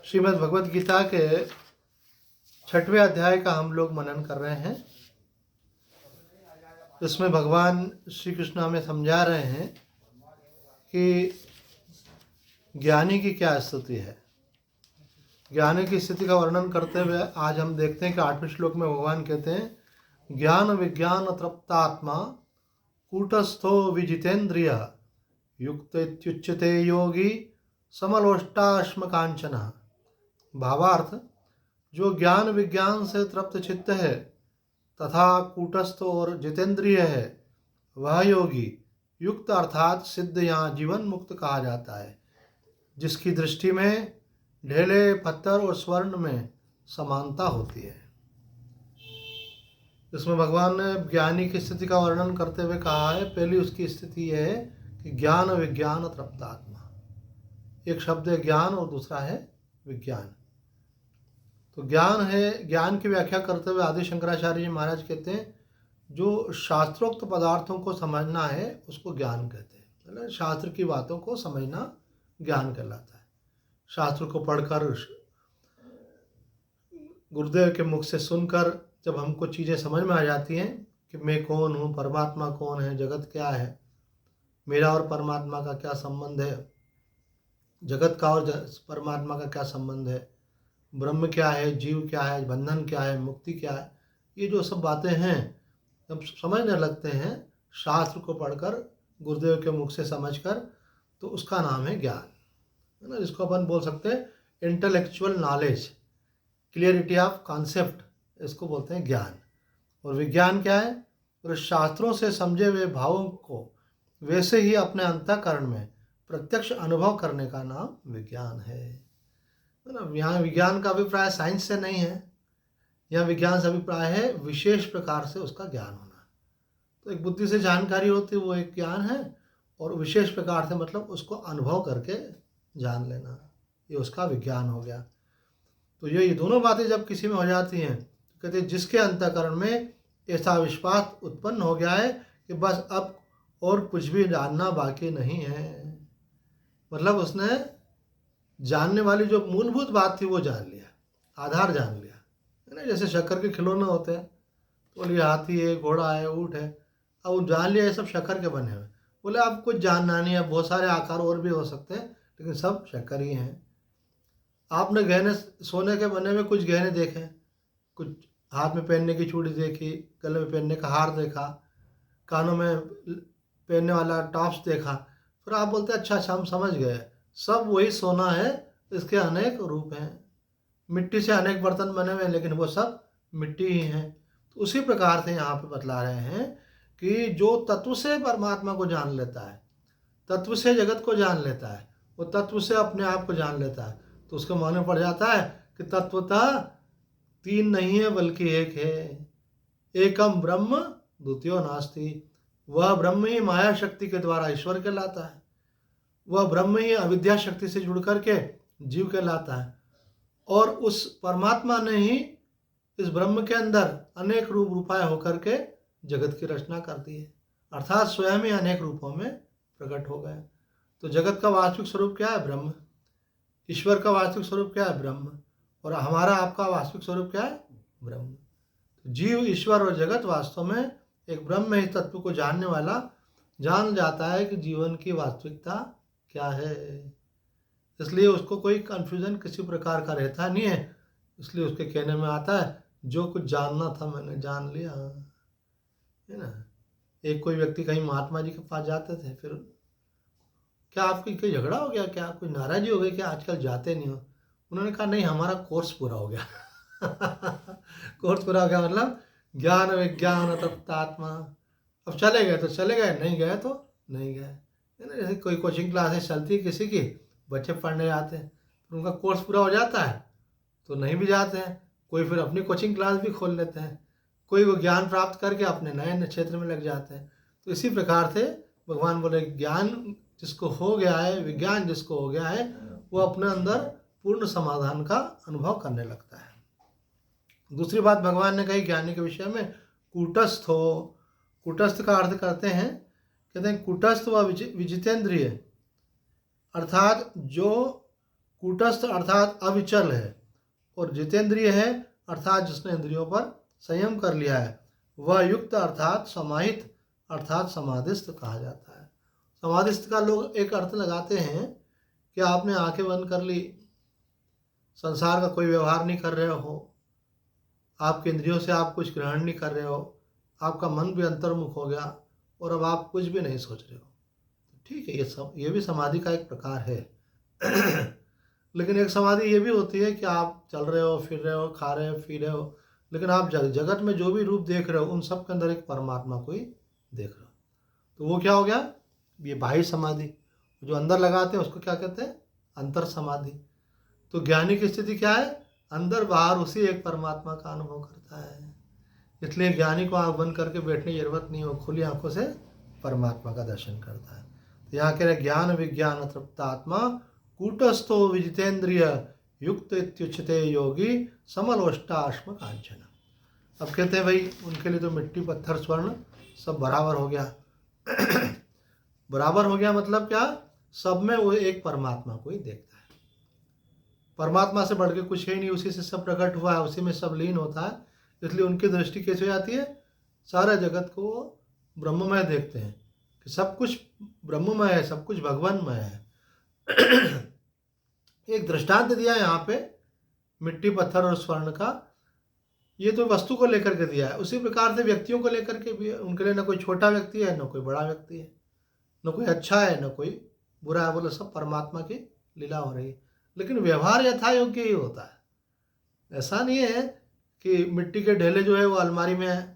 श्रीमद् भगवद गीता के 6वें अध्याय का हम लोग मनन कर रहे हैं। इसमें भगवान श्री कृष्ण हमें समझा रहे हैं कि ज्ञानी की क्या स्थिति है। ज्ञानी की स्थिति का वर्णन करते हुए आज हम देखते हैं कि 8वें श्लोक में भगवान कहते हैं, ज्ञान विज्ञान तृप्तात्मा कूटस्थो विजितेन्द्रिय युक्त इत्युच्यते योगी समलोष्टाश्म कांचन। भावार्थ, जो ज्ञान विज्ञान से तृप्त चित्त है तथा कूटस्थ और जितेंद्रिय है वह योगी युक्त अर्थात सिद्ध या जीवन मुक्त कहा जाता है, जिसकी दृष्टि में ढेले पत्थर और स्वर्ण में समानता होती है। इसमें भगवान ने ज्ञानी की स्थिति का वर्णन करते हुए कहा है, पहली उसकी स्थिति यह है कि ज्ञान विज्ञान तृप्तात्मा। एक शब्द है ज्ञान और दूसरा है विज्ञान। तो ज्ञान है, ज्ञान की व्याख्या करते हुए आदि शंकराचार्य जी महाराज कहते हैं, जो शास्त्रोक्त पदार्थों को समझना है उसको ज्ञान कहते हैं। मतलब शास्त्र की बातों को समझना ज्ञान कहलाता है। शास्त्र को पढ़कर, गुरुदेव के मुख से सुनकर जब हमको चीज़ें समझ में आ जाती हैं कि मैं कौन हूँ, परमात्मा कौन है, जगत क्या है, मेरा और परमात्मा का क्या संबंध है, जगत का और परमात्मा का क्या संबंध है, ब्रह्म क्या है, जीव क्या है, बंधन क्या है, मुक्ति क्या है, ये जो सब बातें हैं जब समझने लगते हैं शास्त्र को पढ़कर, गुरुदेव के मुख से समझकर, तो उसका नाम है ज्ञान, है ना। जिसको अपन बोल सकते हैं intellectual knowledge, clarity of concept, इसको बोलते हैं ज्ञान। और विज्ञान क्या है? और शास्त्रों से समझे हुए भावों को वैसे ही अपने अंतःकरण में प्रत्यक्ष अनुभव करने का नाम विज्ञान है ना। यहाँ विज्ञान का अभिप्राय साइंस से नहीं है, यहाँ विज्ञान से अभिप्राय है विशेष प्रकार से उसका ज्ञान होना। तो एक बुद्धि से जानकारी होती है वो एक ज्ञान है, और विशेष प्रकार से मतलब उसको अनुभव करके जान लेना, ये उसका विज्ञान हो गया। तो ये दोनों बातें जब किसी में हो जाती हैं तो कहते हैं जिसके अंतःकरण में ऐसा विश्वास उत्पन्न हो गया है कि बस अब और कुछ भी जानना बाकी नहीं है, मतलब उसने जानने वाली जो मूलभूत बात थी वो जान लिया, आधार जान लिया, है ना। जैसे शक्कर के खिलौने होते हैं, तो बोले हाथी है, घोड़ा है, ऊँट है, अब वो जान लिया ये सब शक्कर के बने हुए। बोले अब कुछ जानना नहीं है, बहुत सारे आकार और भी हो सकते हैं लेकिन सब शक्कर ही हैं। आपने गहने, सोने के बने हुए कुछ गहने देखे, कुछ हाथ में पहनने की चूड़ी देखी, गले में पहनने का हार देखा, कानों में पहनने वाला टॉप्स देखा, फिर आप बोलते हैं अच्छा हम समझ गए, सब वही सोना है, इसके अनेक रूप हैं। मिट्टी से अनेक बर्तन बने हुए हैं लेकिन वो सब मिट्टी ही हैं। तो उसी प्रकार से यहाँ पे बतला रहे हैं कि जो तत्व से परमात्मा को जान लेता है, तत्व से जगत को जान लेता है, वो तत्व से अपने आप को जान लेता है, तो उसको मालूम पड़ जाता है कि तत्वतः तीन नहीं है बल्कि एक है। एकम ब्रह्म द्वितीयो नास्ति। वह ब्रह्म ही माया शक्ति के द्वारा ईश्वर कहलाता है, वह ब्रह्म ही अविद्या शक्ति से जुड़ करके जीव कहलाता है, और उस परमात्मा ने ही इस ब्रह्म के अंदर अनेक रूप रूपाए होकर के जगत की रचना कर दी है, अर्थात स्वयं ही अनेक रूपों में प्रकट हो गए। तो जगत का वास्तविक स्वरूप क्या है? ब्रह्म। ईश्वर का वास्तविक स्वरूप क्या है? ब्रह्म। और हमारा आपका वास्तविक स्वरूप क्या है? ब्रह्म। तो जीव, ईश्वर और जगत वास्तव में एक ब्रह्म ही तत्व को जानने वाला जान जाता है कि जीवन की वास्तविकता क्या है। इसलिए उसको कोई कन्फ्यूजन किसी प्रकार का रहता नहीं है। इसलिए उसके कहने में आता है जो कुछ जानना था मैंने जान लिया, है ना। एक कोई व्यक्ति कहीं महात्मा जी के पास जाते थे, फिर क्या आपकी कोई झगड़ा हो गया, क्या कोई नाराजी हो गई, क्या आजकल जाते नहीं हो? उन्होंने कहा नहीं, हमारा कोर्स पूरा हो गया। कोर्स पूरा हो गया मतलब ज्ञान विज्ञान तत्वात्मा। अब चले गए तो चले गए, नहीं गए तो नहीं गए, है ना। जैसे कोई कोचिंग क्लासेस चलती है किसी की, बच्चे पढ़ने जाते हैं, फिर उनका कोर्स पूरा हो जाता है तो नहीं भी जाते हैं, कोई फिर अपनी कोचिंग क्लास भी खोल लेते हैं, कोई वो ज्ञान प्राप्त करके अपने नए क्षेत्र में लग जाते हैं। तो इसी प्रकार से भगवान बोले ज्ञान जिसको हो गया है, विज्ञान जिसको हो गया है, वो अपने अंदर पूर्ण समाधान का अनुभव करने लगता है। दूसरी बात भगवान ने कही ज्ञानी के विषय में, कूटस्थ हो। कूटस्थ का अर्थ करते हैं, कहते हैं कूटस्थ व विजितेंद्रिय, अर्थात जो कूटस्थ अर्थात अविचल है, और जितेंद्रिय है अर्थात जिसने इंद्रियों पर संयम कर लिया है। वह युक्त अर्थात समाहित अर्थात समाधिस्थ कहा जाता है। समाधिस्थ का लोग एक अर्थ लगाते हैं कि आपने आंखें बंद कर ली, संसार का कोई व्यवहार नहीं कर रहे हो, आपके इंद्रियों से आप कुछ ग्रहण नहीं कर रहे हो, आपका मन भी अंतर्मुख हो गया और अब आप कुछ भी नहीं सोच रहे हो। ठीक है, ये भी समाधि का एक प्रकार है। लेकिन एक समाधि ये भी होती है कि आप चल रहे हो, फिर रहे हो, खा रहे हो, पी रहे हो, लेकिन आप जगत में जो भी रूप देख रहे हो उन सब के अंदर एक परमात्मा को ही देख रहे हो। तो वो क्या हो गया? ये बाह्य समाधि। जो अंदर लगाते हैं उसको क्या कहते हैं? अंतर समाधि। तो ज्ञानी की स्थिति क्या है? अंदर बाहर उसी एक परमात्मा का अनुभव करता है। इसलिए ज्ञानी को आंख बंद करके बैठने की जरूरत नहीं हो, खुली आंखों से परमात्मा का दर्शन करता है। तो यहाँ कह रहे ज्ञान विज्ञान तृप्त आत्मा कूटस्थो विजितेंद्रिय युक्त इत्युच्यते योगी समलोष्टाश्म कांचन। अब कहते हैं भाई उनके लिए तो मिट्टी पत्थर स्वर्ण सब बराबर हो गया। बराबर हो गया मतलब क्या? सब में वो एक परमात्मा को ही देखता है। परमात्मा से बढ़ के कुछ है नहीं, उसी से सब प्रकट हुआ है, उसी में सब लीन होता है। इसलिए उनकी दृष्टि कैसे हो जाती है? सारा जगत को ब्रह्ममय देखते हैं कि सब कुछ ब्रह्ममय है, सब कुछ भगवानमय है। एक दृष्टांत दिया यहाँ पे मिट्टी पत्थर और स्वर्ण का। ये तो वस्तु को लेकर के दिया है, उसी प्रकार से व्यक्तियों को लेकर के भी। उनके लिए न कोई छोटा व्यक्ति है, न कोई बड़ा व्यक्ति है, न कोई अच्छा है, न कोई बुरा है। बोलो सब परमात्मा की लीला हो रही है। लेकिन व्यवहार यथा योग्य ही होता है। ऐसा नहीं है कि मिट्टी के ढेले जो है वो अलमारी में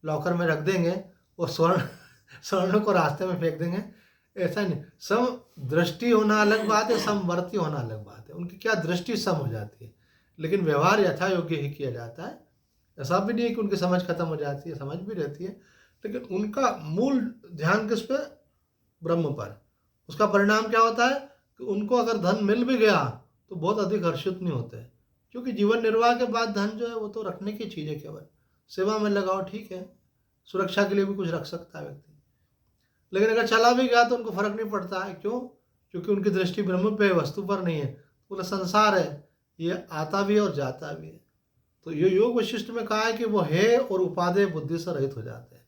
लॉकर में रख देंगे और स्वर्ण को रास्ते में फेंक देंगे, ऐसा नहीं। सम दृष्टि होना अलग बात है, समवर्ती होना अलग बात है। उनकी क्या दृष्टि सम हो जाती है, लेकिन व्यवहार यथा योग्य ही किया जाता है। ऐसा भी नहीं है कि उनकी समझ खत्म हो जाती है, समझ भी रहती है, लेकिन उनका मूल ध्यान किस पे? ब्रह्म पर। उसका परिणाम क्या होता है कि उनको अगर धन मिल भी गया तो बहुत अधिक हर्षित नहीं होते, क्योंकि जीवन निर्वाह के बाद धन जो है वो तो रखने की चीज़ है, केवल सेवा में लगाओ, ठीक है, सुरक्षा के लिए भी कुछ रख सकता है व्यक्ति। लेकिन अगर चला भी गया तो उनको फर्क नहीं पड़ता है। क्यों? क्योंकि उनकी दृष्टि ब्रह्म पे है, वस्तु पर नहीं है। पूरा संसार है, ये आता भी है और जाता भी है। तो ये योग वशिष्ठ में कहा है कि वो है और उपादेय बुद्धि से रहित हो जाते हैं,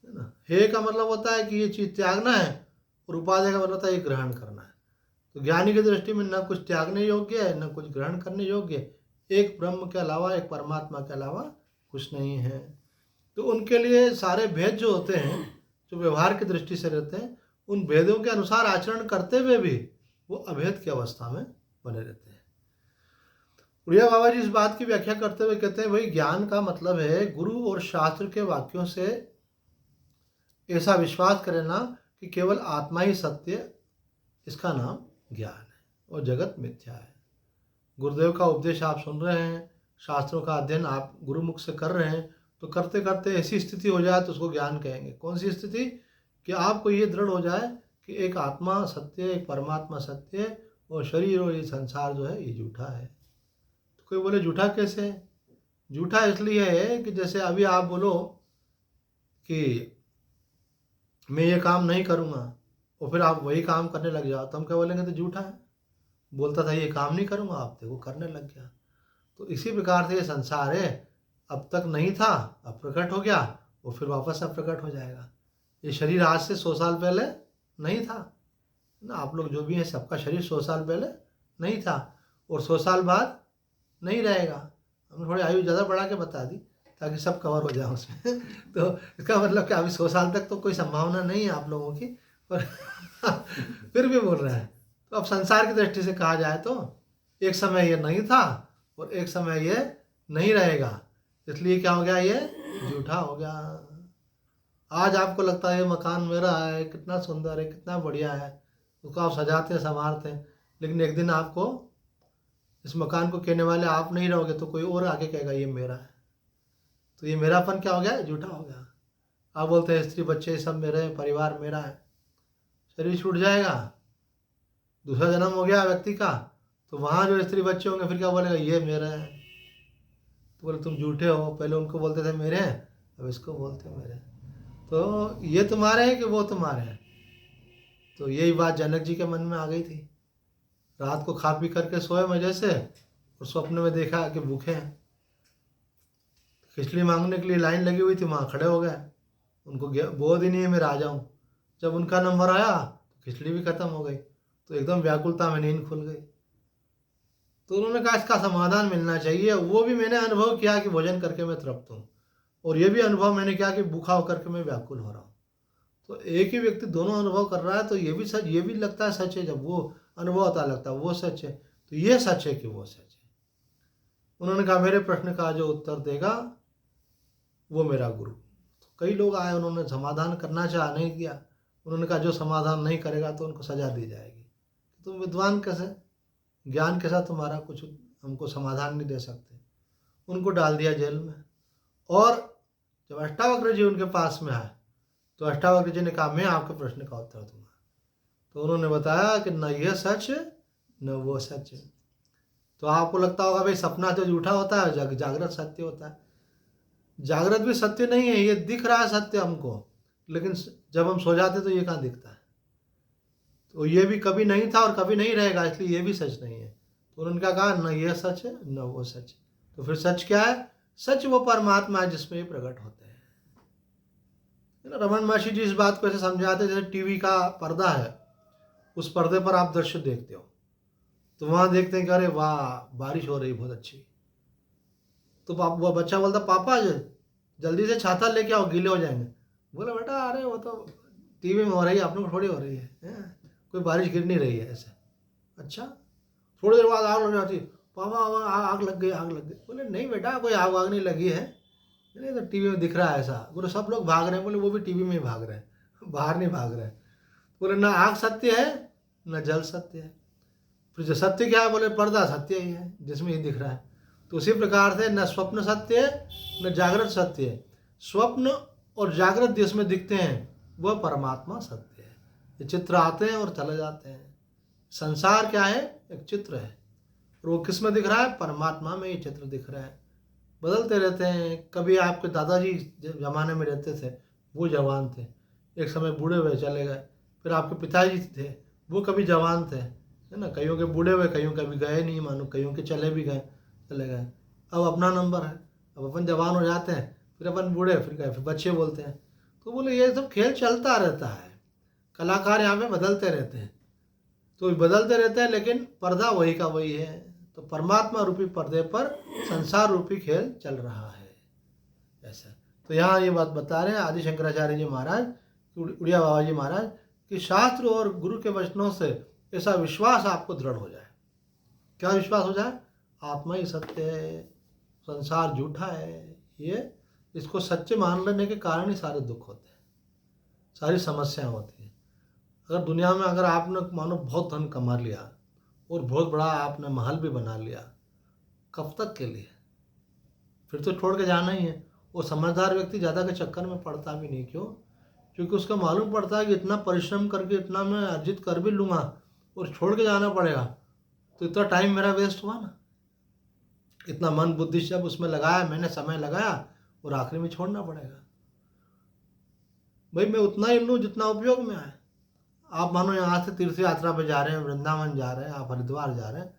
है ना। हे का मतलब होता है कि ये चीज़ त्यागना है, और उपादेय का मतलब होता है ये ग्रहण करना है। तो ज्ञानी की दृष्टि में न कुछ त्यागने योग्य है, न कुछ ग्रहण करने योग्य है। एक ब्रह्म के अलावा, एक परमात्मा के अलावा कुछ नहीं है। तो उनके लिए सारे भेद जो होते हैं, जो व्यवहार की दृष्टि से रहते हैं, उन भेदों के अनुसार आचरण करते हुए भी वो अभेद की अवस्था में बने रहते हैं। उड़िया बाबा जी इस बात की व्याख्या करते हुए कहते हैं भाई ज्ञान का मतलब है गुरु और शास्त्र के वाक्यों से ऐसा विश्वास करना कि केवल आत्मा ही सत्य, इसका नाम ज्ञान है और जगत मिथ्या है। गुरुदेव का उपदेश आप सुन रहे हैं, शास्त्रों का अध्ययन आप गुरुमुख से कर रहे हैं, तो करते करते ऐसी स्थिति हो जाए तो उसको ज्ञान कहेंगे। कौन सी स्थिति? कि आपको ये दृढ़ हो जाए कि एक आत्मा सत्य है, एक परमात्मा सत्य है, और शरीर और ये संसार जो है ये झूठा है। तो कोई बोले झूठा कैसे है? झूठा इसलिए है कि जैसे अभी आप बोलो कि मैं ये काम नहीं करूँगा और फिर आप वही काम करने लग जाओ, तो हम क्या बोलेंगे? तो झूठा है। बोलता था ये काम नहीं करूँगा, आप देखो करने लग गया। तो इसी प्रकार से ये संसार है, अब तक नहीं था, अब प्रकट हो गया, और फिर वापस अब प्रकट हो जाएगा। ये शरीर आज से 100 साल पहले नहीं था ना। आप लोग जो भी हैं सबका शरीर 100 साल पहले नहीं था, और 100 साल बाद नहीं रहेगा। हमने थोड़ी आयु ज़्यादा बढ़ा के बता दी ताकि सब कवर हो जाए उसमें। तो इसका मतलब कि अभी 100 साल तक तो कोई संभावना नहीं है आप लोगों की, पर फिर भी बोल रहे हैं। तो अब संसार की दृष्टि से कहा जाए तो एक समय ये नहीं था और एक समय ये नहीं रहेगा, इसलिए क्या हो गया? ये झूठा हो गया। आज आपको लगता है ये मकान मेरा है, कितना सुंदर है, कितना बढ़िया है, उसको आप सजाते हैं, संवारते हैं, लेकिन एक दिन आपको इस मकान को कहने वाले आप नहीं रहोगे तो कोई और आके कहेगा ये मेरा है। तो ये मेरापन क्या हो गया? झूठा हो गया। आप बोलते हैं स्त्री बच्चे सब मेरे हैं, परिवार मेरा है, शरीर छूट जाएगा, दूसरा जन्म हो गया व्यक्ति का, तो वहाँ जो स्त्री बच्चे होंगे फिर क्या बोलेगा? ये मेरे हैं। तो बोले तुम झूठे हो, पहले उनको बोलते थे मेरे हैं, अब इसको बोलते हो मेरे। तो ये तुम्हारे हैं कि वो तुम्हारे हैं? तो यही बात जनक जी के मन में आ गई थी रात को खा पी करके सोए मजे से और स्वप्न में देखा कि भूखे हैं। खिचड़ी मांगने के लिए लाइन लगी हुई थी, वहाँ खड़े हो गए। उनको बोध ही नहीं है मैं राजा हूँ। जब उनका नंबर आया तो खिचड़ी भी खत्म हो गई, तो एकदम व्याकुलता में नींद खुल गई। तो उन्होंने कहा इसका समाधान मिलना चाहिए। वो भी मैंने अनुभव किया कि भोजन करके मैं तृप्त हूँ, और ये भी अनुभव मैंने किया कि भूखा होकर के मैं व्याकुल हो रहा हूँ। तो एक ही व्यक्ति दोनों अनुभव कर रहा है, तो ये भी सच, ये भी लगता है सच है। जब वो अनुभव होता लगता है वो सच है, तो ये सच है कि वो सच है। उन्होंने कहा मेरे प्रश्न का जो उत्तर देगा वो मेरा गुरु। तो कई लोग आए, उन्होंने समाधान करना चाहा, नहीं किया। उन्होंने कहा जो समाधान नहीं करेगा तो उनको सजा दी जाएगी। तुम विद्वान कैसे, ज्ञान के साथ तुम्हारा कुछ हमको समाधान नहीं दे सकते। उनको डाल दिया जेल में। और जब अष्टावक्र जी उनके पास में आए तो अष्टावक्र जी ने कहा मैं आपके प्रश्न का उत्तर दूंगा। तो उन्होंने बताया कि न यह सच न वो सच। तो आपको लगता होगा भाई सपना तो झूठा होता है, जागृत सत्य होता है। जागृत भी सत्य नहीं है, ये दिख रहा है सत्य हमको, लेकिन जब हम सो जाते तो ये कहाँ दिखता है। तो ये भी कभी नहीं था और कभी नहीं रहेगा, इसलिए ये भी सच नहीं है। तो उन्होंने क्या कहा, न ये सच है न वो सच। तो फिर सच क्या है? सच वो परमात्मा है जिसमें ये प्रकट होते हैं। रमन महर्षि जी इस बात को ऐसे समझाते हैं, जैसे टीवी का पर्दा है, उस पर्दे पर आप दृश्य देखते हो, तो वहाँ देखते हैं कि अरे वाह बारिश हो रही बहुत अच्छी। तो वो बच्चा बोलता पापा जल्दी से छाता लेके आओ, गीले हो जाएंगे। बोला बेटा अरे वो तो टीवी में हो रही है, अपने को थोड़ी हो रही है, कोई बारिश गिर नहीं रही है ऐसे। अच्छा, थोड़ी देर बाद आग लग जाती, पापा आग लग गई, आग लग गई। बोले नहीं बेटा कोई आग वाग नहीं लगी है, नहीं तो टीवी में दिख रहा है ऐसा। बोले सब लोग भाग रहे हैं। बोले वो भी टीवी में ही भाग रहे हैं, बाहर नहीं भाग रहे हैं। बोले ना आग सत्य है न जल सत्य है, फिर जो सत्य क्या है? बोले पर्दा सत्य ही है जिसमें ये दिख रहा है। तो उसी प्रकार से न स्वप्न सत्य है न जागृत सत्य है। स्वप्न और जागृत जिसमें दिखते हैं वह परमात्मा सत्य है। ये चित्र आते हैं और चले जाते हैं। संसार क्या है? एक चित्र है, और वो किस में दिख रहा है? परमात्मा में ये चित्र दिख रहा है। बदलते रहते हैं। कभी आपके दादाजी जमाने में रहते थे, वो जवान थे, एक समय बूढ़े हुए चले गए। फिर आपके पिताजी थे, वो कभी जवान थे, है ना, कईयों के बूढ़े हुए, कईयों के अभी गए नहीं, मानो कईयों के चले भी गए, चले गए। अब अपना नंबर है, अब अपन जवान हो जाते हैं, फिर अपन बूढ़े, फिर गए, फिर बच्चे बोलते हैं। तो बोले ये सब खेल चलता रहता है, कलाकार यहाँ पे बदलते रहते हैं। तो बदलते रहते हैं लेकिन पर्दा वही का वही है। तो परमात्मा रूपी पर्दे पर संसार रूपी खेल चल रहा है ऐसा। तो यहाँ ये बात बता रहे हैं आदि शंकराचार्य जी महाराज, उड़िया बाबा जी महाराज, कि शास्त्र और गुरु के वचनों से ऐसा विश्वास आपको दृढ़ हो जाए। क्या विश्वास हो जाए? आत्मा ही सत्य है, संसार झूठा है। ये इसको सच्चे मान लेने के कारण ही सारे दुख होते हैं, सारी समस्याएं होती हैं। अगर दुनिया में अगर आपने मानो बहुत धन कमा लिया और बहुत बड़ा आपने महल भी बना लिया, कब तक के लिए? फिर तो छोड़ के जाना ही है। वो समझदार व्यक्ति ज़्यादा के चक्कर में पड़ता भी नहीं। क्यों? क्योंकि उसका मालूम पड़ता है कि इतना परिश्रम करके इतना मैं अर्जित कर भी लूँगा और छोड़ के जाना पड़ेगा, तो इतना टाइम मेरा वेस्ट हुआ ना, इतना मन बुद्धि जब उसमें लगाया, मैंने समय लगाया, और आखिरी में छोड़ना पड़ेगा। भाई मैं उतना ही लूँ जितना उपयोग में आए। आप मानो यहाँ से तीर्थ यात्रा पे जा रहे हैं, वृंदावन जा रहे हैं, आप हरिद्वार जा रहे हैं,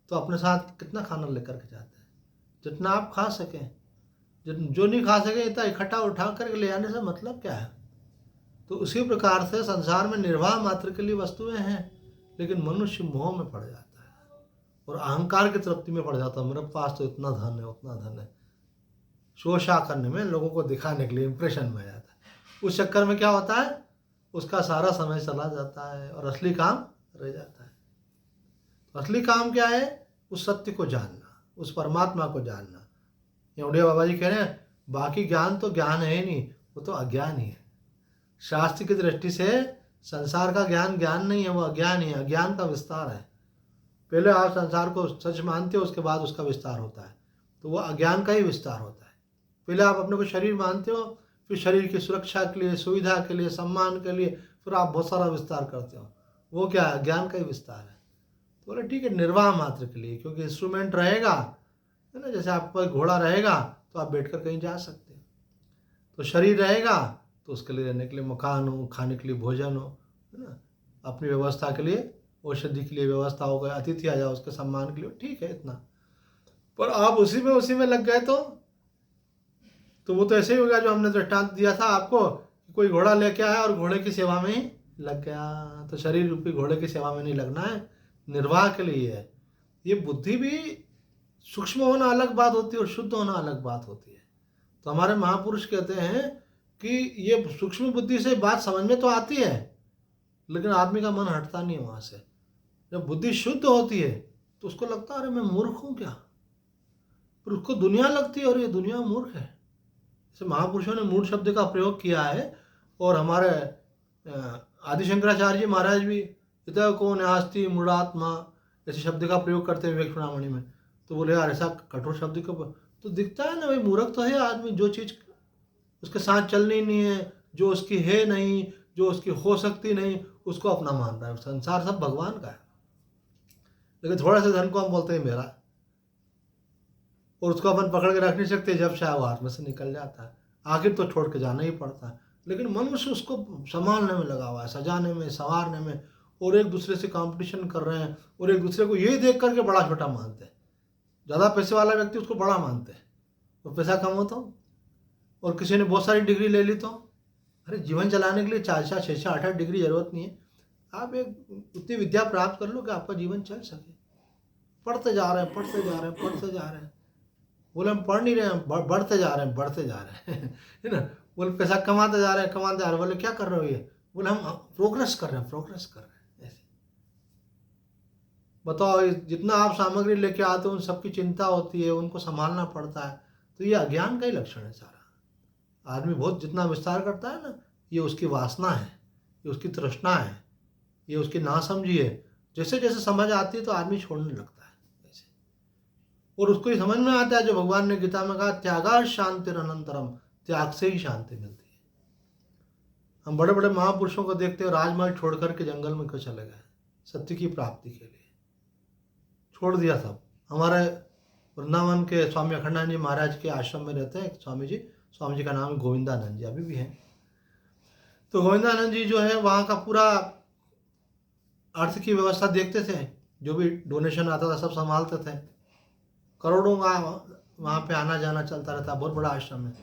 तो अपने साथ कितना खाना लेकर के जाते हैं? जितना आप खा सकें। जो नहीं खा सके इतना इकट्ठा उठा करके ले आने से मतलब क्या है? तो उसी प्रकार से संसार में निर्वाह मात्र के लिए वस्तुएं हैं, लेकिन मनुष्य मोह में पड़ जाता है और अहंकार की तृप्ति में पड़ जाता है। मेरे पास तो इतना धन है, उतना धन है, शोषा करने में, लोगों को दिखाने के लिए, इंप्रेशन में आ जाता है। उस चक्कर में क्या होता है? उसका सारा समय चला जाता है और असली काम रह जाता है। तो असली काम क्या है? उस सत्य को जानना, उस परमात्मा को जानना। उड़िया बाबा जी कह रहे हैं बाकी ज्ञान तो ज्ञान है ही नहीं, वो तो अज्ञान ही है। शास्त्र की दृष्टि से संसार का ज्ञान ज्ञान नहीं है, वो अज्ञान ही है, अज्ञान का विस्तार है। पहले आप संसार को सच मानते हो, उसके बाद उसका विस्तार होता है, तो वो अज्ञान का ही विस्तार होता है। पहले आप अपने को शरीर मानते हो, फिर शरीर की सुरक्षा के लिए, सुविधा के लिए, सम्मान के लिए फिर आप बहुत सारा विस्तार करते हो, वो क्या है? ज्ञान का ही विस्तार है। तो बोले ठीक है, निर्वाह मात्र के लिए, क्योंकि इंस्ट्रूमेंट रहेगा, है ना, जैसे आपका घोड़ा रहेगा तो आप बैठकर कहीं जा सकते हो। तो शरीर रहेगा तो उसके लिए रहने के लिए मकान हो, खाने के लिए भोजन हो, है ना, अपनी व्यवस्था के लिए औषधि के लिए व्यवस्था हो गई, अतिथि आ जाओ उसके सम्मान के लिए, ठीक है इतना। पर आप उसी में लग गए तो वो तो ऐसे ही होगा जो हमने दृष्टांत दिया था आपको, कोई घोड़ा लेके आया और घोड़े की सेवा में ही लग गया। तो शरीर रूपी घोड़े की सेवा में नहीं लगना है, निर्वाह के लिए है। ये बुद्धि भी सूक्ष्म होना अलग बात होती है और शुद्ध होना अलग बात होती है। तो हमारे महापुरुष कहते हैं कि ये सूक्ष्म बुद्धि से बात समझ में तो आती है, लेकिन आदमी का मन हटता नहीं है वहाँ से। जब बुद्धि शुद्ध होती है तो उसको लगता है अरे मैं मूर्ख हूँ क्या, पर उसको दुनिया लगती है और ये दुनिया मूर्ख है। जैसे महापुरुषों ने मूढ़ शब्द का प्रयोग किया है, और हमारे आदि शंकराचार्य जी महाराज भी इत को न्यास्ति मूढ़ात्मा ऐसे शब्द का प्रयोग करते हैं विवेक चूड़ामणि में। तो बोले यार ऐसा कठोर शब्द को तो दिखता है ना भाई, मूर्ख तो है आदमी, जो चीज़ उसके साथ चलनी नहीं है, जो उसकी है नहीं, जो उसकी हो सकती नहीं, उसको अपना मान रहा है। संसार सब भगवान का है, लेकिन थोड़ा सा धन को हम बोलते हैं मेरा, और उसको अपन पकड़ के रख नहीं सकते, जब चाहे वो हाथ में से निकल जाता है, आखिर तो छोड़ के जाना ही पड़ता है। लेकिन मनुष्य उसको संभालने में लगा हुआ है, सजाने में, संवारने में, और एक दूसरे से कंपटीशन कर रहे हैं, और एक दूसरे को यही देख करके बड़ा छोटा मानते हैं। ज़्यादा पैसे वाला व्यक्ति उसको बड़ा मानते हैं, तो पैसा कम हो तो, और किसी ने बहुत सारी डिग्री ले ली तो, अरे जीवन चलाने के लिए 4-4, 6-6, 8-8 डिग्री जरूरत नहीं है। आप एक उतनी विद्या प्राप्त कर लो कि आपका जीवन चल सके। पढ़ते जा रहे हैं, पढ़ते जा रहे हैं, पढ़ते जा रहे हैं। बोले हम पढ़ नहीं रहे हैं, बढ़ते जा रहे हैं, बढ़ते जा रहे हैं है ना। बोले पैसा कमाते जा रहे हैं, कमाते जा रहे हैं। बोले क्या कर रहे हो ये, बोले हम प्रोग्रेस कर रहे हैं, प्रोग्रेस कर रहे हैं। ऐसे बताओ, जितना आप सामग्री लेके आते हो उन सबकी चिंता होती है, उनको संभालना पड़ता है। तो ये अज्ञान का ही लक्षण है सारा। आदमी बहुत जितना विस्तार करता है ना, ये उसकी वासना है, ये उसकी तृष्णा है, ये उसकी नासमझी है। जैसे जैसे समझ आती है तो आदमी छोड़ने लगता है ऐसे, और उसको ही समझ में आता है जो भगवान ने गीता में कहा, त्यागा शांतिरनंतरम, त्याग से ही शांति मिलती है। हम बड़े बड़े महापुरुषों को देखते हैं, राजमहल छोड़ करके जंगल में क्यों चले गए, सत्य की प्राप्ति के लिए छोड़ दिया सब। हमारे वृंदावन के स्वामी अखंडानंद जी महाराज के आश्रम में रहते हैं स्वामी जी का नाम है गोविंदानंद जी, अभी भी हैं। तो गोविंदानंद जी जो है वहाँ का पूरा अर्थ की व्यवस्था देखते थे, जो भी डोनेशन आता था सब संभालते थे। करोड़ों का वहाँ पे आना जाना चलता रहता, बहुत बड़ा आश्रम है।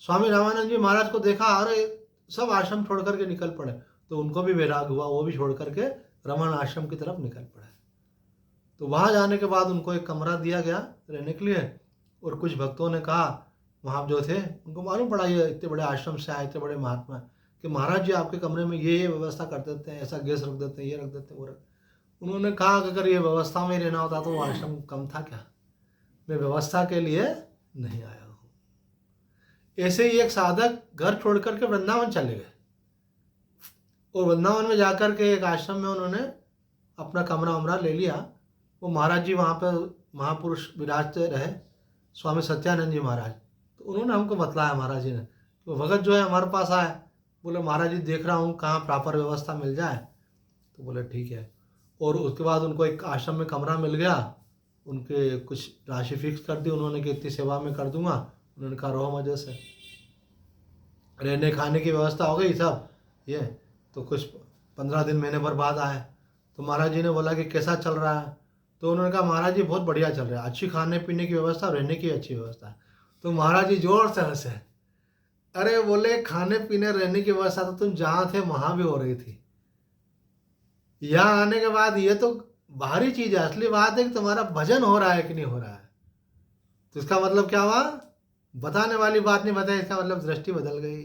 स्वामी रामानंद जी महाराज को देखा, अरे सब आश्रम छोड़ करके निकल पड़े, तो उनको भी वैराग हुआ, वो भी छोड़ करके रमन आश्रम की तरफ निकल पड़े। तो वहाँ जाने के बाद उनको एक कमरा दिया गया रहने के लिए, और कुछ भक्तों ने कहा, वहाँ जो थे उनको मालूम पड़ा ये इतने बड़े आश्रम से आए, इतने बड़े महात्मा, कि महाराज जी आपके कमरे में ये व्यवस्था कर देते हैं, ऐसा गैस रख देते हैं, ये रख देते हैं, वो रख। उन्होंने कहा कि अगर ये व्यवस्था में रहना होता तो वो आश्रम कम था क्या, मैं व्यवस्था के लिए नहीं आया हूँ। ऐसे ही एक साधक घर छोड़ करके वृंदावन चले गए, और वृंदावन में जाकर के एक आश्रम में उन्होंने अपना कमरा उमरा ले लिया। वो महाराज जी वहाँ पर महापुरुष विराजते रहे, स्वामी सत्यानंद जी महाराज। तो उन्होंने हमको बतलाया महाराज जी ने, तो भगत जो है हमारे पास आए, बोले महाराज जी देख रहा हूँ कहाँ प्रॉपर व्यवस्था मिल जाए। तो बोले ठीक है। और उसके बाद उनको एक आश्रम में कमरा मिल गया, उनके कुछ राशि फिक्स कर दी उन्होंने कि इतनी सेवा में कर दूंगा। उन्होंने कहा रहो मजे से, रहने खाने की व्यवस्था हो गई सब ये। तो कुछ 15 दिन महीने भर बाद आए, तो महाराज जी ने बोला कि कैसा चल रहा है। तो उन्होंने कहा महाराज जी बहुत बढ़िया चल रहा है, अच्छी खाने पीने की व्यवस्था, रहने की अच्छी व्यवस्था है। तो महाराज जी जोर से हंसे, अरे बोले खाने पीने रहने की व्यवस्था तो तुम जहाँ थे वहाँ भी हो रही थी, यहाँ आने के बाद ये तो बाहरी चीज़ है, असली बात है कि तुम्हारा भजन हो रहा है कि नहीं हो रहा है। तो इसका मतलब क्या हुआ, बताने वाली बात नहीं बताई, इसका मतलब दृष्टि बदल गई,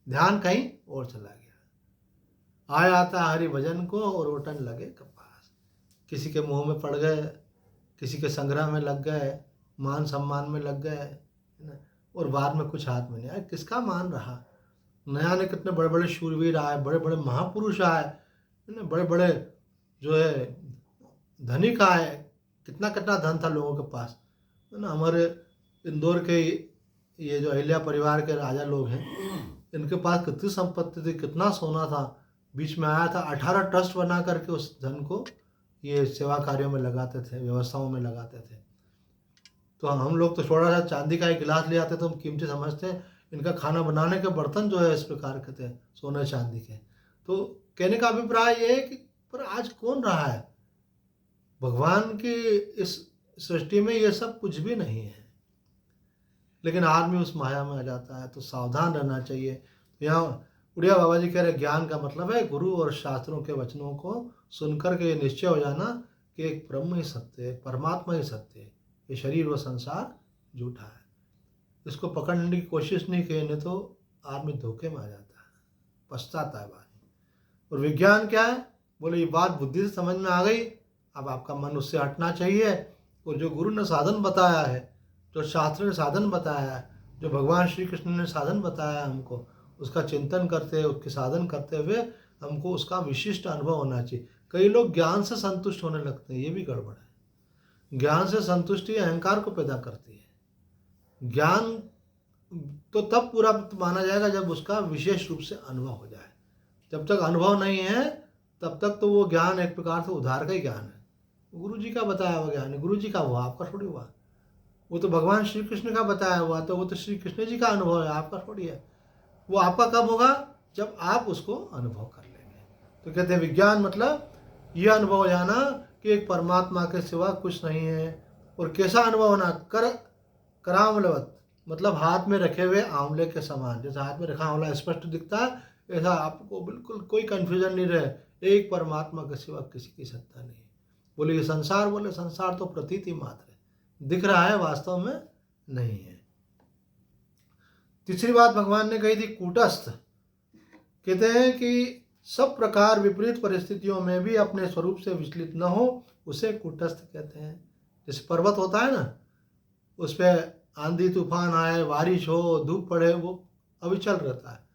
ध्यान कहीं और चला गया। आया था हरि भजन को और उठन लगे कपास, किसी के मुंह में पड़ गए, किसी के संग्रह में लग गए, मान सम्मान में लग गए, और बाद में कुछ हाथ में नहीं आया। किसका मान रहा। नया ने कितने बड़े बड़े शूरवीर आए, बड़े बड़े महापुरुष आए, बड़े बड़े जो है धनिक आए, कितना कितना धन था लोगों के पास, है ना। हमारे इंदौर के ये जो अहिल्या परिवार के राजा लोग हैं, इनके पास कितनी संपत्ति थी, कितना सोना था। बीच में आया था 18 ट्रस्ट बना करके उस धन को ये सेवा कार्यों में लगाते थे, व्यवस्थाओं में लगाते थे। तो हम लोग तो थोड़ा सा चांदी का एक गिलास ले आते तो हम कीमती समझते हैं, इनका खाना बनाने के बर्तन जो है इस प्रकार के थे, सोने चांदी के। तो कहने का अभिप्राय ये है कि पर आज कौन रहा है? भगवान की इस सृष्टि में ये सब कुछ भी नहीं है, लेकिन आदमी उस माया में आ जाता है। तो सावधान रहना चाहिए। तो यहाँ उड़िया बाबा जी कह रहे ज्ञान का मतलब है गुरु और शास्त्रों के वचनों को सुनकर के ये निश्चय हो जाना कि एक ब्रह्म ही सत्य है, परमात्मा ही सत्य है, ये शरीर व संसार झूठा है। इसको पकड़ने की कोशिश नहीं की नहीं तो आदमी धोखे में आ जाता है, पछताता है बाद में। और विज्ञान क्या है? बोले ये बात बुद्धि से समझ में आ गई, अब आपका मन उससे हटना चाहिए और जो गुरु ने साधन बताया है, जो शास्त्र ने साधन बताया है, जो भगवान श्री कृष्ण ने साधन बताया है हमको, उसका चिंतन करते, उसके साधन करते हुए हमको उसका विशिष्ट अनुभव होना चाहिए। कई लोग ज्ञान से संतुष्ट होने लगते हैं, ये भी गड़बड़ है। ज्ञान से संतुष्टि अहंकार को पैदा करती है। ज्ञान तो तब पूरा माना जाएगा जब उसका विशेष रूप से अनुभव हो जाए। जब तक अनुभव नहीं है तब तक तो वो ज्ञान एक प्रकार से उधार का ही ज्ञान है। गुरु जी का बताया हुआ ज्ञान है, गुरु जी का हुआ, आपका थोड़ी हुआ। वो तो भगवान श्री कृष्ण का बताया हुआ, तो वो तो श्री कृष्ण जी का अनुभव है, आपका थोड़ी है। वो आपका कब होगा? जब आप उसको अनुभव कर लेंगे। तो कहते हैं विज्ञान मतलब ये अनुभव हो जाना कि एक परमात्मा के सिवा कुछ नहीं है। और कैसा अनुभव होना? करामलवत, मतलब हाथ में रखे हुए आंवले के समान। जैसे हाथ में रखा आंवला स्पष्ट दिखता है, ऐसा आपको बिल्कुल कोई कन्फ्यूजन नहीं रहे, एक परमात्मा के सिवा किसी की सत्ता नहीं। बोले ये संसार, बोले संसार तो प्रतीति मात्र है, दिख रहा है, वास्तव में नहीं है। तीसरी बात भगवान ने कही थी कूटस्थ। कहते हैं कि सब प्रकार विपरीत परिस्थितियों में भी अपने स्वरूप से विचलित न हो, उसे कूटस्थ कहते हैं। जैसे पर्वत होता है ना, उस पर आंधी तूफान आए, बारिश हो, धूप पड़े, वो अविचल रहता है।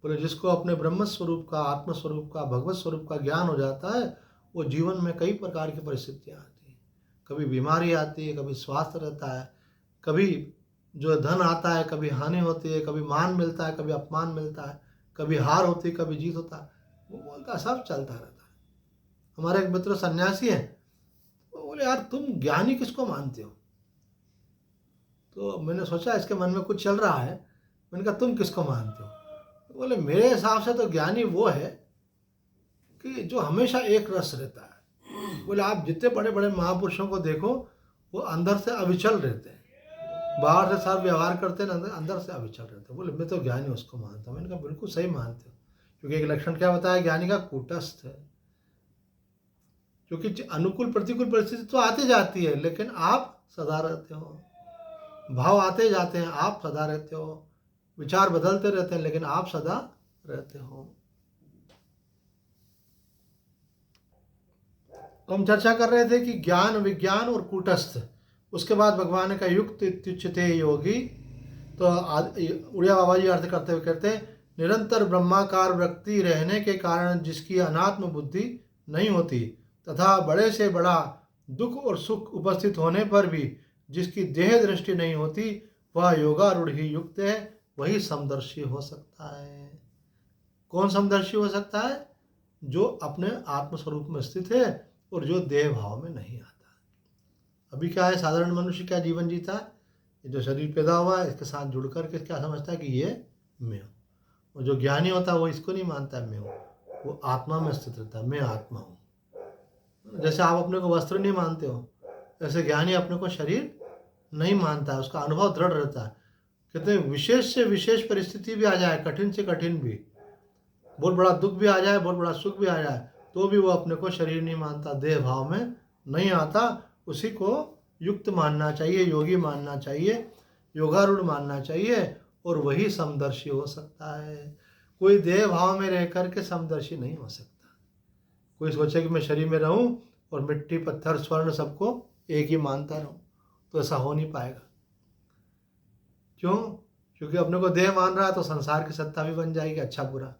बोले जिसको अपने ब्रह्म स्वरूप का, आत्म स्वरूप का, भगवत स्वरूप का ज्ञान हो जाता है, वो जीवन में कई प्रकार की परिस्थितियाँ आती हैं। कभी बीमारी आती है, कभी स्वास्थ्य रहता है, कभी जो धन आता है, कभी हानि होती है, कभी मान मिलता है, कभी अपमान मिलता है, कभी हार होती है, कभी जीत होता है। वो बोलता है सब चलता रहता है। हमारे एक मित्र सन्यासी हैं, वो बोले यार तुम ज्ञानी किसको मानते हो? तो मैंने सोचा इसके मन में कुछ चल रहा है। मैंने कहा तुम किसको मानते हो? तो बोले मेरे हिसाब से तो ज्ञानी वो है कि जो हमेशा एक रस रहता है। बोले आप जितने बड़े बड़े महापुरुषों को देखो, वो अंदर से अविचल रहते हैं, बाहर से सब व्यवहार करते हैं, अंदर से अविचल रहते हैं। बोले मैं तो ज्ञानी उसको मानता हूँ। मैंने कहा बिल्कुल सही मानते हो, क्योंकि एक लक्षण क्या बताया ज्ञानी का? कूटस्थ है। क्योंकि अनुकूल प्रतिकूल परिस्थिति तो आती जाती है, लेकिन आप सदा रहते हो। भाव आते जाते हैं, आप सदा रहते हो। विचार बदलते रहते हैं, लेकिन आप सदा रहते हो। तो हम चर्चा कर रहे थे कि ज्ञान, विज्ञान और कूटस्थ। उसके बाद भगवान ने कहा युक्त इत्युच्यते योगी। तो उड़िया बाबा जी अर्थ करते हुए कहते हैं निरंतर ब्रह्माकार वृत्ति रहने के कारण जिसकी अनात्म बुद्धि नहीं होती, तथा बड़े से बड़ा दुख और सुख उपस्थित होने पर भी जिसकी देह दृष्टि नहीं होती, वह योगारूढ़ ही युक्त है, वही समदर्शी हो सकता है। कौन समदर्शी हो सकता है? जो अपने आत्मस्वरूप में स्थित है और जो देह भाव में नहीं आता। अभी क्या है, साधारण मनुष्य क्या जीवन जीता है? ये जो शरीर पैदा हुआ है इसके साथ जुड़ कर के क्या समझता है कि ये मैं हूँ। और जो ज्ञानी होता है वो इसको नहीं मानता है मैं हूँ, वो आत्मा में स्थित रहता है, मैं आत्मा हूँ। जैसे आप अपने को वस्त्र नहीं मानते हो, ऐसे ज्ञानी अपने को शरीर नहीं मानता है, उसका अनुभव दृढ़ रहता है। कहते हैं विशेष से विशेष परिस्थिति भी आ जाए, कठिन से कठिन भी, बहुत बड़ा दुख भी आ जाए, बहुत बड़ा सुख भी आ जाए, तो भी वो अपने को शरीर नहीं मानता, देह भाव में नहीं आता। उसी को युक्त मानना चाहिए, योगी मानना चाहिए, योगारूढ़ मानना चाहिए, और वही समदर्शी हो सकता है। कोई देह भाव में रह कर के समदर्शी नहीं हो सकता। कोई सोचे कि मैं शरीर में रहूं और मिट्टी पत्थर स्वर्ण सबको एक ही मानता रहूं, तो ऐसा हो नहीं पाएगा। क्यों? क्योंकि अपने को देह मान रहा है तो संसार की सत्ता भी बन जाएगी, अच्छा बुरा।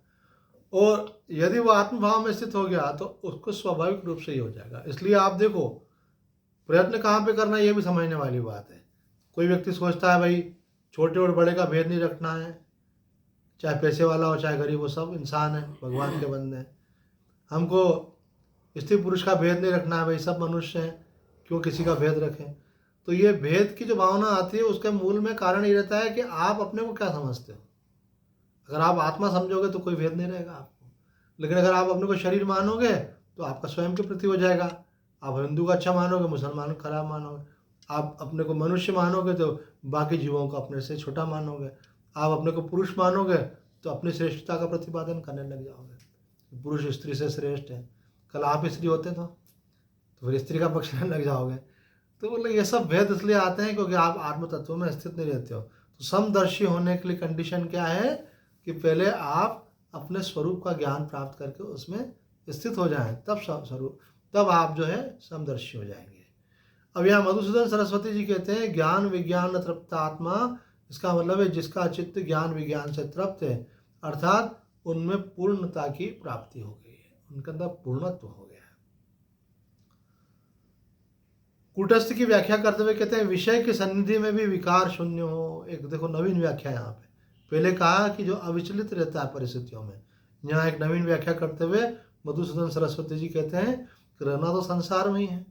और यदि वो आत्मभाव में स्थित हो गया तो उसको स्वाभाविक रूप से ही हो जाएगा। इसलिए आप देखो प्रयत्न कहाँ पे करना है, ये भी समझने वाली बात है। कोई व्यक्ति सोचता है भाई छोटे और बड़े का भेद नहीं रखना है, चाहे पैसे वाला हो चाहे गरीब हो, सब इंसान है, भगवान के बंदे हैं। हमको स्त्री पुरुष का भेद नहीं रखना है भाई, सब मनुष्य हैं, क्यों किसी का भेद रखें। तो ये भेद की जो भावना आती है उसके मूल में कारण ये रहता है कि आप अपने को क्या समझते हो। अगर आप आत्मा समझोगे तो कोई भेद नहीं रहेगा आपको। लेकिन अगर आप अपने को शरीर मानोगे तो आपका स्वयं के प्रति हो जाएगा। आप हिंदू को अच्छा मानोगे, मुसलमान को खराब मानोगे। आप अपने को मनुष्य मानोगे तो बाकी जीवों को अपने से छोटा मानोगे। आप अपने को पुरुष मानोगे तो अपनी श्रेष्ठता का प्रतिपादन करने लग जाओगे। पुरुष स्त्री से श्रेष्ठ है। कल आप स्त्री होते तो फिर स्त्री का पक्ष लेने लग जाओगे। तो बोले ये सब भेद इसलिए आते हैं क्योंकि आप आत्म तत्व में स्थित नहीं रहते हो। तो समदर्शी होने के लिए कंडीशन क्या है कि पहले आप अपने स्वरूप का ज्ञान प्राप्त करके उसमें स्थित हो जाएं, तब आप जो है समदर्शी हो जाएंगे। अब यहाँ मधुसूदन सरस्वती जी कहते हैं ज्ञान विज्ञान तृप्त आत्मा, इसका मतलब है जिसका चित्त ज्ञान विज्ञान से तृप्त है, अर्थात उनमें पूर्णता की प्राप्ति हो गई है, उनके अंदर पूर्णत्व हो गया है। कूटस्थ की व्याख्या करते हुए कहते हैं विषय की सन्निधि में भी विकार शून्य हो। एक देखो नवीन व्याख्या यहाँ पे, पहले कहा कि जो अविचलित रहता है परिस्थितियों में, यहाँ एक नवीन व्याख्या करते हुए मधुसूदन सरस्वती जी कहते हैं कि रहना तो संसार में ही है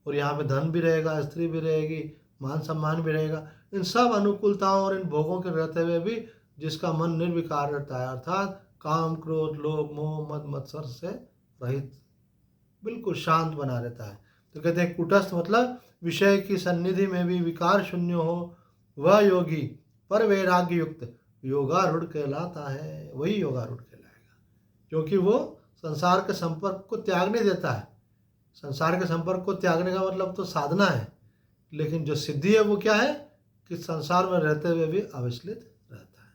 और यहाँ पे धन भी रहेगा, स्त्री भी रहेगी, मान सम्मान भी रहेगा। इन सब अनुकूलताओं और इन भोगों के रहते हुए भी जिसका मन निर्विकार रहता है, अर्थात काम क्रोध लोभ मोह मद मत्सर से रहित, बिल्कुल शांत बना रहता है। तो कहते हैं कूटस्थ मतलब विषय की सन्निधि में भी विकार शून्य हो, वह योगी पर वैराग्य युक्त योगारूढ़ कहलाता है। वही योगारूढ़ कहलाएगा क्योंकि वो संसार के संपर्क को त्याग नहीं देता है। संसार के संपर्क को त्यागने का मतलब तो साधना है, लेकिन जो सिद्धि है वो क्या है कि संसार में रहते हुए भी अविचलित रहता है।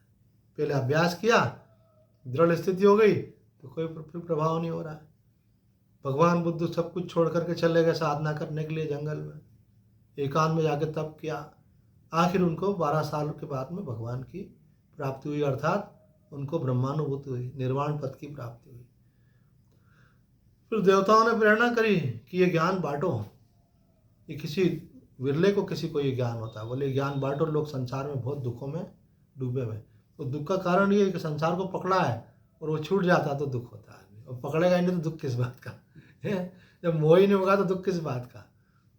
पहले अभ्यास किया, दृढ़ स्थिति हो गई तो कोई प्रभाव नहीं हो रहा है। भगवान बुद्ध सब कुछ छोड़ करके चले गए साधना करने के लिए जंगल में, एकांत में जाके तप किया। आखिर उनको 12 साल के बाद में भगवान की प्राप्ति हुई, अर्थात उनको ब्रह्मानुभूति हुई, निर्वाण पद की प्राप्ति हुई। फिर देवताओं ने प्रेरणा करी कि ये ज्ञान बांटो, ये किसी विरले को किसी को ये ज्ञान होता है। बोले ज्ञान बांटो, लोग संसार में बहुत दुखों में डूबे हुए। तो दुख का कारण ये है कि संसार को पकड़ा है और वो छूट जाता तो दुख होता है, और पकड़ेगा ही नहीं तो दुख किस बात का है। जब मोह ही नहीं होगा तो दुख किस बात का।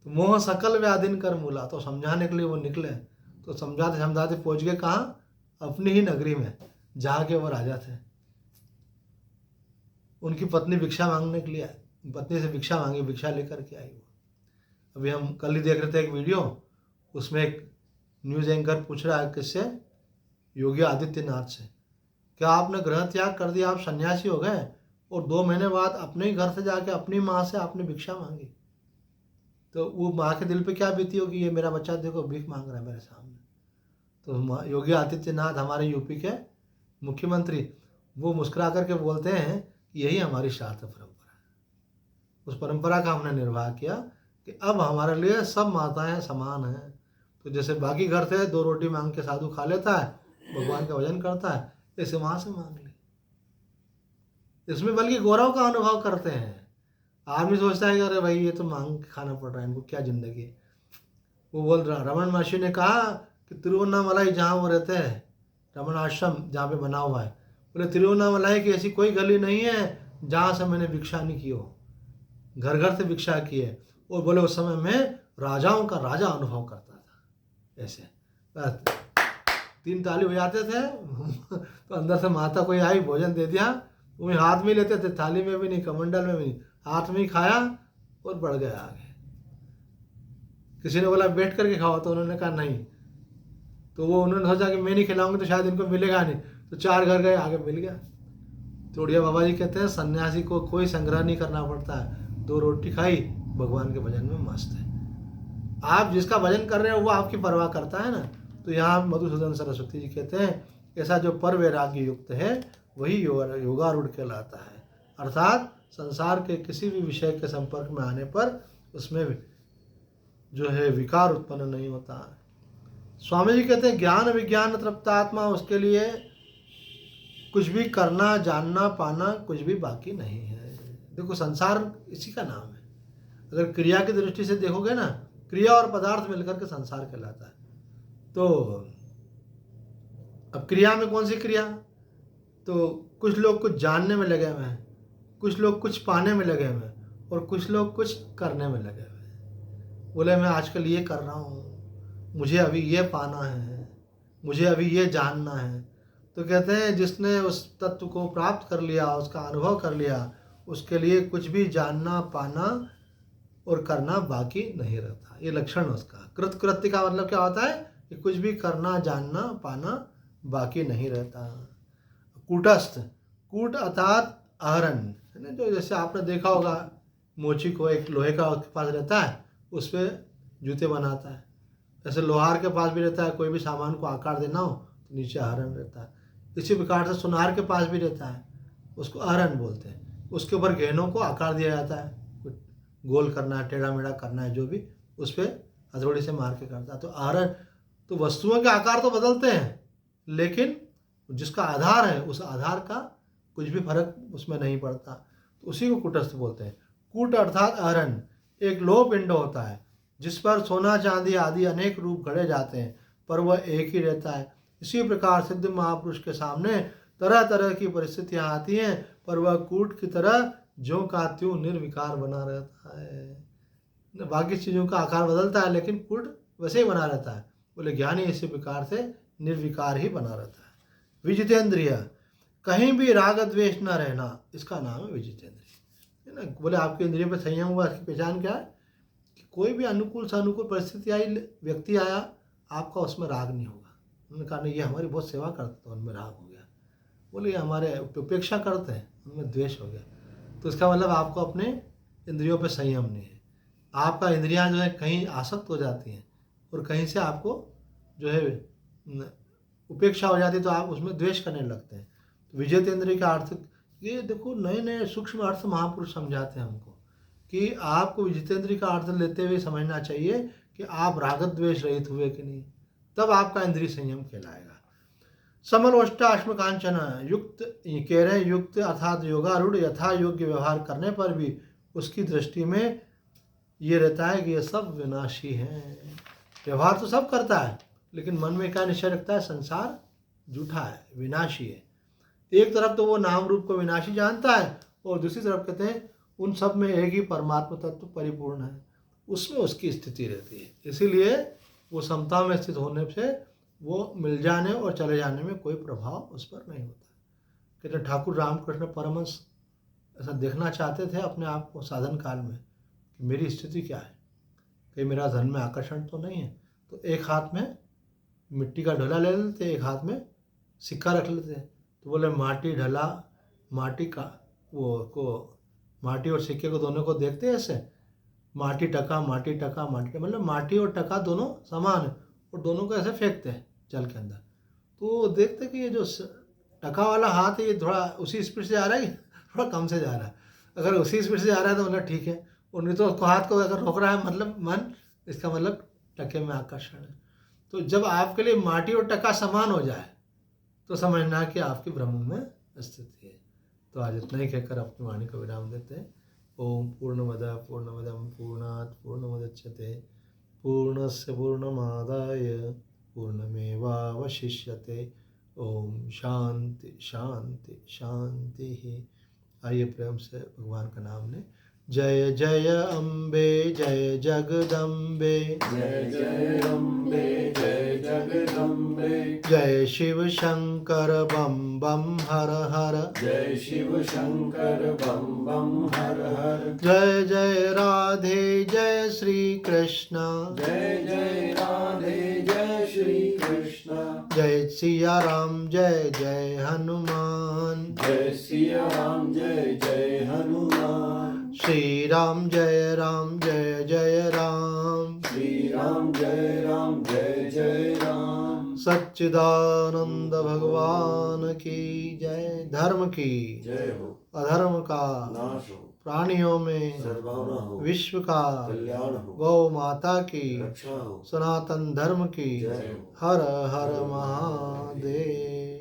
तो मोह सकल व्याधिन कर मूला, तो समझाने के लिए वो निकले। तो समझाते समझाते पहुंच गए कहाँ, अपनी ही नगरी में जहाँ के वो राजा थे। उनकी पत्नी भिक्षा मांगने के लिए, पत्नी से भिक्षा मांगी, भिक्षा लेकर के आई वो। अभी हम कल ही देख रहे थे एक वीडियो, उसमें एक न्यूज़ एंकर पूछ रहा है किससे, योगी आदित्यनाथ से, क्या आपने ग्रह त्याग कर दिया, आप सन्यासी हो गए और 2 महीने बाद अपने ही घर से जाके अपनी माँ से आपने भिक्षा मांगी? तो वो माँ के दिल पे क्या बीती होगी, ये मेरा बच्चा देखो भीख मांग रहा है मेरे सामने। तो योगी आदित्यनाथ हमारे यूपी के मुख्यमंत्री, वो मुस्कुरा करके बोलते हैं कि यही हमारी शास्त्र परंपरा है। उस परंपरा का हमने निर्वाह किया कि अब हमारे लिए सब माताएं समान हैं। तो जैसे बाकी घर से 2 रोटी मांग के साधु खा लेता है, भगवान का भजन करता है, ऐसे माँ से मांग ली। इसमें बल्कि गौरव का अनुभव करते हैं। आदमी सोचता है कि अरे भाई ये तो मांग के खाना पड़ रहा है, इनको क्या जिंदगी है। वो बोल रहा, रमन महर्षि ने कहा कि तिरुवन्नामलाई जहाँ वो रहते हैं, रमन आश्रम जहाँ पे बना हुआ है, बोले तिरुवन्नामलाई की ऐसी कोई गली नहीं है जहाँ से मैंने भिक्षा नहीं की हो, घर घर से भिक्षा की है। और बोले उस समय में राजाओं का राजा अनुभव करता था। ऐसे 3 ताली हो जाते थे तो अंदर से माता कोई आई, भोजन दे दिया, वो हाथ में लेते थे, थाली में भी नहीं, कमंडल में भी नहीं, हाथ में ही खाया और बढ़ गया आगे। किसी ने बोला बैठ करके खाओ, तो उन्होंने कहा नहीं। तो वो उन्होंने सोचा कि मैं नहीं खिलाऊंगी तो शायद इनको मिलेगा नहीं, तो 4 घर गए, आगे मिल गया। तोड़िया बाबा जी कहते हैं सन्यासी को कोई संग्रह नहीं करना पड़ता है, 2 रोटी खाई, भगवान के भजन में मस्त है। आप जिसका भजन कर रहे हो वो आपकी परवाह करता है ना। तो यहाँ मधुसूदन सरस्वती जी कहते हैं ऐसा जो पर वैराग्य युक्त है वही योगारूढ़ कहलाता है, अर्थात संसार के किसी भी विषय के संपर्क में आने पर उसमें जो है विकार उत्पन्न नहीं होता। स्वामी जी कहते हैं ज्ञान विज्ञान तृप्त आत्मा, उसके लिए कुछ भी करना जानना पाना कुछ भी बाकी नहीं है। देखो संसार इसी का नाम है। अगर क्रिया की दृष्टि से देखोगे ना, क्रिया और पदार्थ मिलकर के संसार कहलाता है। तो अब क्रिया में कौन सी क्रिया, तो कुछ लोग कुछ जानने में लगे हुए हैं, कुछ लोग कुछ पाने में लगे हुए हैं, और कुछ लोग कुछ करने में लगे हुए हैं। बोले मैं आजकल ये कर रहा हूँ, मुझे अभी ये पाना है, मुझे अभी ये जानना है। तो कहते हैं जिसने उस तत्व को प्राप्त कर लिया, उसका अनुभव कर लिया, उसके लिए कुछ भी जानना, पाना और करना बाकी नहीं रहता। ये लक्षण उसका। कृतकृत्य का मतलब क्या होता है कि कुछ भी करना, जानना, पाना बाकी नहीं रहता। कूटस्थ, कूट अर्थात आहरण है ना, जो जैसे आपने देखा होगा मोची को एक लोहे का उसके पास रहता है, उस पर जूते बनाता है। ऐसे लोहार के पास भी रहता है, कोई भी सामान को आकार देना हो तो नीचे आहरण रहता है। इसी प्रकार से सुनार के पास भी रहता है, उसको आहरण बोलते हैं। उसके ऊपर गहनों को आकार दिया जाता है, कुछ गोल करना है, टेढ़ा मेढ़ा करना है, जो भी उस पर हथौड़ी से मार के करता है। तो आहरण, तो वस्तुओं के आकार तो बदलते हैं, लेकिन जिसका आधार है उस आधार का कुछ भी फर्क उसमें नहीं पड़ता। तो उसी को कूटस्थ बोलते हैं। कूट अर्थात आहरण एक लोह पिंड होता है जिस पर सोना, चांदी आदि अनेक रूप गढ़े जाते हैं, पर वह एक ही रहता है। इसी प्रकार सिद्ध महापुरुष के सामने तरह तरह की परिस्थितियां आती हैं, पर वह कूट की तरह ज्यों का त्यों निर्विकार बना रहता है। बाकी चीज़ों का आकार बदलता है, लेकिन कूट वैसे ही बना रहता है। बोले ज्ञानी इसी प्रकार से निर्विकार ही बना रहता है। विजितेंद्रिय, कहीं भी राग द्वेष न रहना, इसका नाम है विजितेंद्रिय, है ना। बोले आपके इंद्रियों पर संयम हुआ, इसकी पहचान क्या है कि कोई भी अनुकूल से अनुकूल परिस्थिति आई, व्यक्ति आया, आपका उसमें राग नहीं होगा। उन्होंने कहा नहीं, ये हमारी बहुत सेवा करते तो उनमें राग हो गया। बोले ये हमारे उपेक्षा करते हैं, उनमें द्वेष हो गया। तो इसका मतलब आपको अपने इंद्रियों पर संयम नहीं है। आपका इंद्रियां जो है कहीं आसक्त हो जाती हैं और कहीं से आपको जो है उपेक्षा हो जाती है, तो आप उसमें द्वेष करने लगते हैं। तो विजितेंद्रिय का अर्थ ये देखो, नए नए सूक्ष्म अर्थ महापुरुष समझाते हैं हमको कि आपको विजितेंद्रिय का अर्थ लेते हुए समझना चाहिए कि आप राग द्वेष रहित हुए कि नहीं, तब आपका इंद्रिय संयम कहलाएगा। समलोष्टाश्म कांचन युक्त, कह रहे युक्त अर्थात योगारूढ़ यथा योग्य व्यवहार करने पर भी उसकी दृष्टि में ये रहता है कि ये सब विनाशी हैं। व्यवहार तो सब करता है, लेकिन मन में क्या निश्चय रखता है, संसार झूठा है, विनाशी है। एक तरफ तो वो नाम रूप को विनाशी जानता है, और दूसरी तरफ कहते हैं उन सब में एक ही परमात्मा तत्व परिपूर्ण है, उसमें उसकी स्थिति रहती है। इसीलिए वो समता में स्थित होने से वो मिल जाने और चले जाने में कोई प्रभाव उस पर नहीं होता। कहते ठाकुर रामकृष्ण परमहंस ऐसा देखना चाहते थे अपने आप को साधन काल में कि मेरी स्थिति क्या है, कहीं मेरा धन में आकर्षण तो नहीं है। तो एक हाथ में मिट्टी का ढोला ले लेते, एक हाथ में सिक्का रख लेते। तो बोले माटी ढला, माटी का वो को माटी और सिक्के को दोनों को देखते ऐसे, माटी टका, माटी टका, माटी, मतलब माटी और टका दोनों समान है, और दोनों को ऐसे फेंकते हैं जल के अंदर। तो देखते कि ये जो टका वाला हाथ है ये थोड़ा उसी स्पीड से जा रहा है कि थोड़ा कम से जा रहा है। अगर उसी स्पीड से जा रहा है तो मतलब ठीक है, और नहीं तो हाथ को अगर रोक रहा है मतलब मन, इसका मतलब टके में आकर्षण है। तो जब आपके लिए माटी और टका समान हो जाए तो समझना कि आपकी ब्रह्म में स्थिति है। तो आज इतना ही कहकर अपनी वाणी को विराम देते हैं। ओम पूर्णमदः पूर्णमिदं पूर्णात् पूर्णमुदच्यते पूर्णस्य पूर्णमादाय पूर्णमेवावशिष्यते। ओम शांति शांति शांति। आइए प्रेम से भगवान का नाम लें। जय जय अम्बे जय जगदम्बे, जय जय अम्बे जय जगदम्बे, जय शिव शंकर बम बम हर हर, जय शिव शंकर बम बम हर हर, जय जय राधे जय श्री कृष्ण, जय जय राधे जय श्री कृष्ण, जय सिया राम जय जय हनुमान, जय सिया राम जय जय हनुमान, श्री राम जय जय राम, श्री राम जय जय राम, सच्चिदानंद भगवान की जय। धर्म की जय हो, अधर्म का नाश हो, प्राणियों में सद्भावना हो, विश्व का कल्याण हो, गौ माता की रक्षा हो, सनातन धर्म की जय हो। हर हर महादेव।